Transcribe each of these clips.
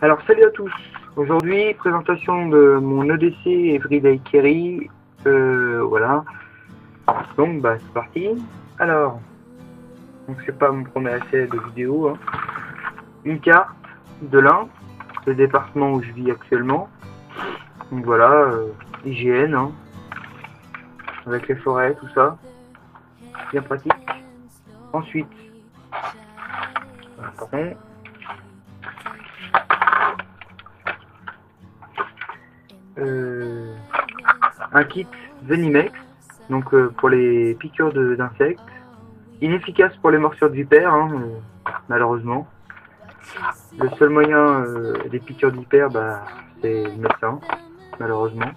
Alors salut à tous, aujourd'hui présentation de mon EDC Everyday Carry, voilà, donc c'est parti. Alors, donc c'est pas mon premier essai de vidéo, hein. Une carte de l'Ain, le département où je vis actuellement, donc voilà, IGN, hein, avec les forêts, tout ça, bien pratique. Ensuite, pardon. Un kit Venimex, donc pour les piqûres d'insectes, inefficace pour les morsures de vipères, hein, malheureusement. Le seul moyen des piqûres de vipères, c'est le médecin, malheureusement.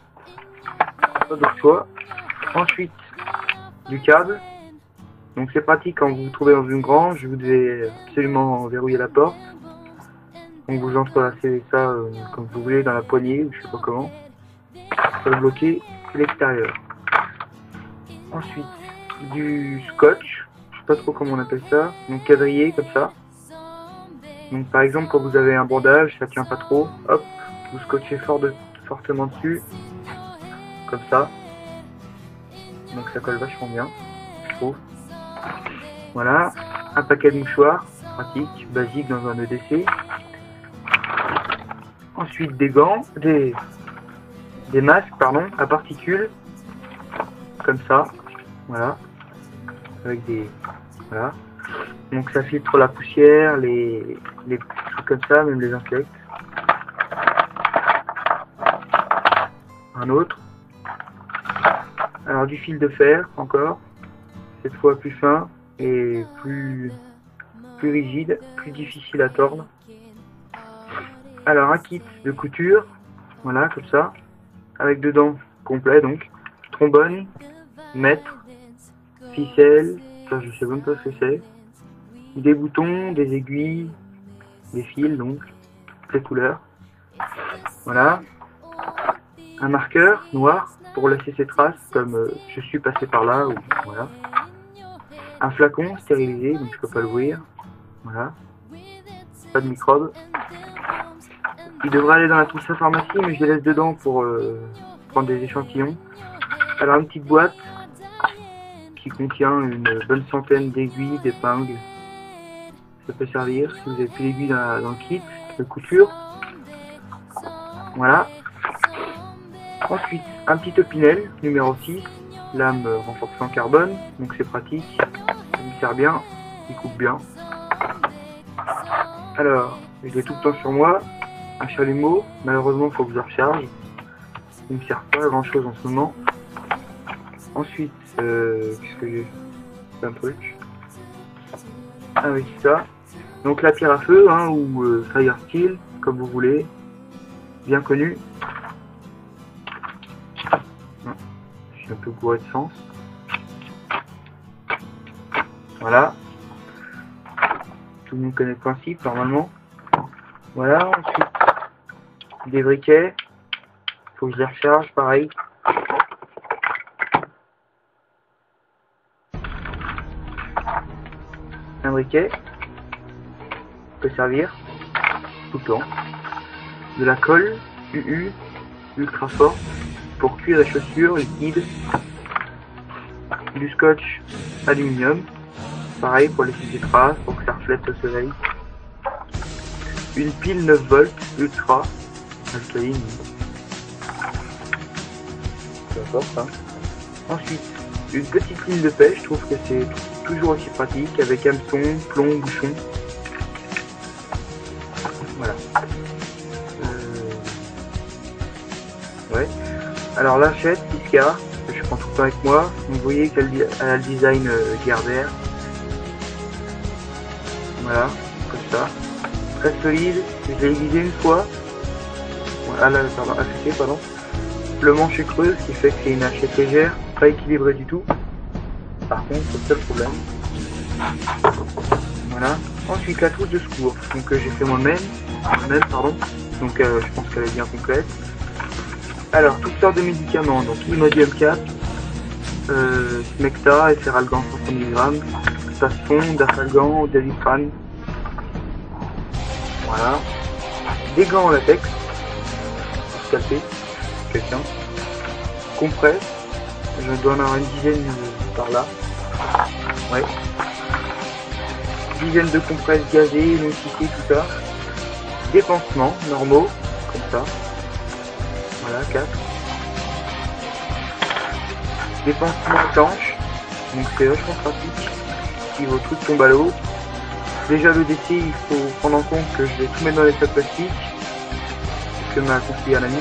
Pas d'autre choix. Ensuite, du câble. Donc c'est pratique quand vous vous trouvez dans une grange, vous devez absolument verrouiller la porte. Donc vous entrelacez ça comme vous voulez dans la poignée ou je sais pas comment. Pour bloquer l'extérieur. Ensuite, du scotch, je sais pas trop comment on appelle ça, donc quadrillé comme ça. Donc par exemple quand vous avez un bandage, ça tient pas trop, hop, vous scotchez fortement dessus, comme ça. Donc ça colle vachement bien, je trouve. Voilà, un paquet de mouchoirs, pratique, basique dans un EDC. Ensuite des gants, des masques à particules, comme ça, voilà, avec des, voilà, donc ça filtre la poussière, les trucs comme ça, même les insectes. Un autre, alors du fil de fer encore, cette fois plus fin et plus rigide, plus difficile à tordre. Alors un kit de couture, voilà, comme ça, avec dedans complet, donc trombone, mètre, ficelle, ça je sais même pas ce que c'est, des boutons, des aiguilles, des fils, donc toutes les couleurs, voilà, un marqueur noir pour laisser ses traces comme je suis passé par là, ou, voilà, un flacon stérilisé, donc je peux pas l'ouvrir, voilà, pas de microbes. Il devrait aller dans la trousse à pharmacie, mais je les laisse dedans pour prendre des échantillons. Alors une petite boîte qui contient une bonne centaine d'aiguilles, d'épingles. Ça peut servir si vous avez plus d'aiguilles dans le kit de couture. Voilà. Ensuite, un petit opinel, numéro 6, lame renforcée en carbone, donc c'est pratique, il sert bien, il coupe bien. Alors, je l'ai tout le temps sur moi. Un chalumeau, malheureusement il faut que je le recharge, il ne me sert pas à grand chose en ce moment. Ensuite, qu'est-ce que j'ai? C'est un truc. Ah oui, c'est ça. Donc la pierre à feu, hein, ou fire steel, comme vous voulez, bien connu. Je suis un peu bourré de sens. Voilà. Tout le monde connaît le principe normalement. Voilà, ensuite des briquets, faut que je les recharge, pareil. Un briquet peut servir tout le temps. De la colle UU ultra forte pour cuire les chaussures liquides. Du scotch aluminium, pareil pour laisser des traces, pour que ça reflète le soleil. Une pile 9 volts ultra alcaline. D'accord, ça. Ensuite, une petite ligne de pêche, je trouve que c'est toujours aussi pratique avec hameçon, plomb, bouchon. Voilà. Ouais. Alors l'achette Piscar, que je prends tout le temps avec moi. Vous voyez qu'elle a le design Gerber. Voilà, comme ça. Très solide, je l'ai aiguisé une fois. Voilà, pardon. Le manche est creux, ce qui fait que c'est une hachette légère, pas équilibrée du tout. Par contre, c'est ça le problème. Voilà. Ensuite, la trousse de secours, donc j'ai fait moi-même, donc je pense qu'elle est bien complète. Alors, toutes sortes de médicaments, donc Imodium 4, Smecta, Efferalgan 500 mg, Sasfon, Dafalgan, Doliprane. Voilà. des gants en latex pour scalper quelqu'un, compresse, je dois en avoir une dizaine par là, ouais, dizaine de compresses gazées, électricité, tout ça, des pansements normaux, comme ça, voilà, 4, des pansements étanches, donc c'est vachement pratique, si votre truc tombe à l'eau. Déjà le décès, il faut prendre en compte que je vais tout mettre dans les sacs plastiques, que m'a conseillé un ami,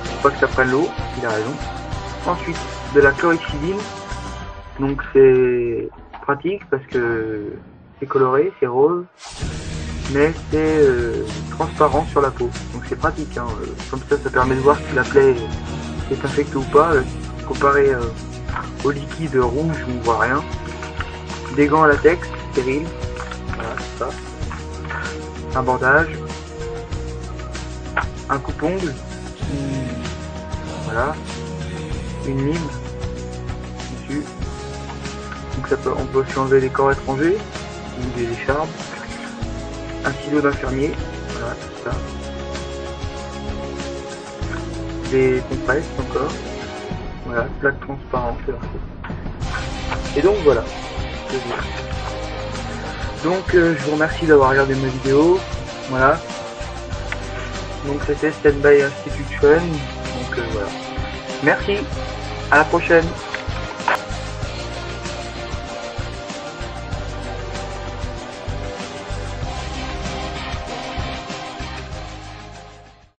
pour pas que ça prenne l'eau, il a raison. Ensuite, de la chlorhexidine, donc c'est pratique parce que c'est coloré, c'est rose, mais c'est transparent sur la peau, donc c'est pratique, hein. Comme ça permet de voir si la plaie est infectée ou pas, comparé au liquide rouge où on voit rien. Des gants à latex, stériles, voilà, c'est ça. Un bandage, un coupe-ongle, voilà, une lime dessus. Donc ça peut, on peut aussi enlever les corps étrangers ou des écharpes. Un stylo d'infirmier, voilà, c'est ça. Des compresses encore, voilà, plaque transparente, c'est parti. Et donc voilà. Donc je vous remercie d'avoir regardé ma vidéo, voilà. Donc c'était Stand By Institution, donc voilà. Merci, à la prochaine.